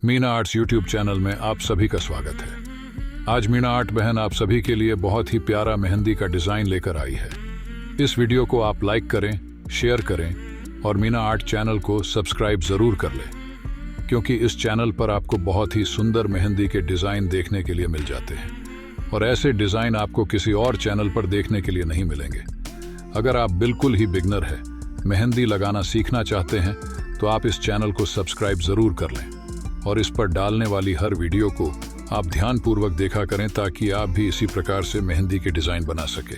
Meena arts YouTube channel में आप सभी का स्वागत है। आज मीना आर्ट बहन आप सभी के लिए बहुत ही प्यारा मेहंदी का डिज़ाइन लेकर आई है। इस वीडियो को आप लाइक करें, शेयर करें और मीना आर्ट चैनल को सब्सक्राइब ज़रूर कर लें, क्योंकि इस चैनल पर आपको बहुत ही सुंदर मेहंदी के डिज़ाइन देखने के लिए मिल जाते हैं और ऐसे डिज़ाइन आपको किसी और चैनल पर देखने के लिए नहीं मिलेंगे। अगर आप बिल्कुल ही बिगनर है, मेहंदी लगाना सीखना चाहते हैं, तो आप इस चैनल को सब्सक्राइब ज़रूर कर लें और इस पर डालने वाली हर वीडियो को आप ध्यानपूर्वक देखा करें ताकि आप भी इसी प्रकार से मेहंदी के डिज़ाइन बना सकें।